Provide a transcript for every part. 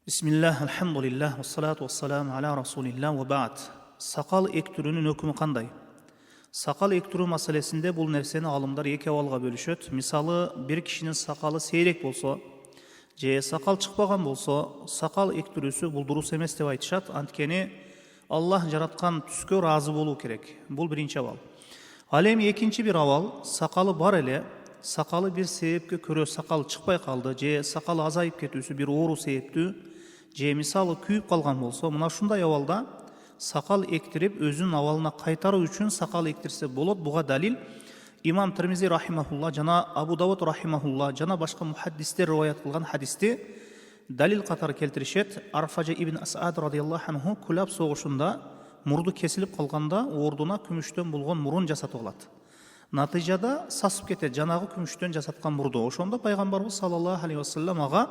Bismillah, alhamdulillah, wassalatu wassalamu ala rasulillah ve ba'd. Sakal ektürünün hükmü kanday? Sakal ektürü meselesinde bu nerseni alımlar iki avalga bölüşöt. Misalı bir kişinin sakalı seyrek bolsa, je sakal çıkpagan bolsa, sakal ektürüsü bul durus emes dep aytышат. Antkeni Allah jaratkan түскө razı bolуу керек. Бул биринчи авал. Ал эми экинчи бир авал, сакалы бар эле, сакалы бир себепке көрө сакал чыкпай калды, же сакалы азайып кетүүсү бир оору себептүү, же мисалы күйүп калган болсо, мына ушундай абалда сакал эктирип өзүнүн абалына кайтаруу үчүн сакал эктирсе болот. Буга далил имам Тирмизи рахимахулла жана Абу Давуд рахимахулла жана башка мухаддистер риваят кылган хадисти далил катары келтиришет. Арфажа ибн Асад радыйаллаху анху Кулаб согушунда мурду кесилип калганда ордуна күмүштөн болгон мурун жасатып алат. Натыйжада сасып кетет жанагы күмүштөн жасаткан мурду. Ошондо пайгамбарыбыз саллаллаху алейхи вассалам ага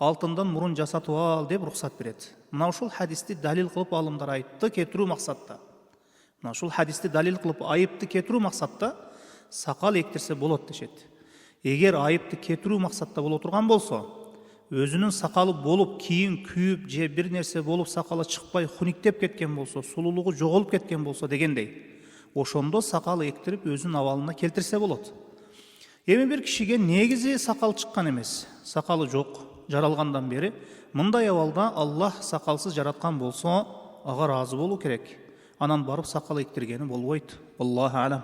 алтындан мурун жасатып ал деп рухсат берет. Мына ушул хадисти далил кылып алымдар айыпты кетирүү максатта. Мына ушул хадисти далил кылып айыпты кетирүү максатта сакал эктирсе болот дешет. Эгер айыпты кетирүү максатта боло турган болсо, өзүнүн сакалы болуп, кийин күйүп же бир нерсе болуп сакалы чыкпай хуниктеп кеткен болсо, сулуулугу жоголуп кеткен болсо дегендей, ошондо сакал эктирип өзүнүн абалына келтирсе болот. Эми бир кишиге негизи сакал чыккан эмес, сакалы жок, жаралгандан бери, мындай абалда Аллах сакалсыз жараткан болсо, ага разы болуу керек. Анан барып сакал эктиргени болбойт. Аллаху алам.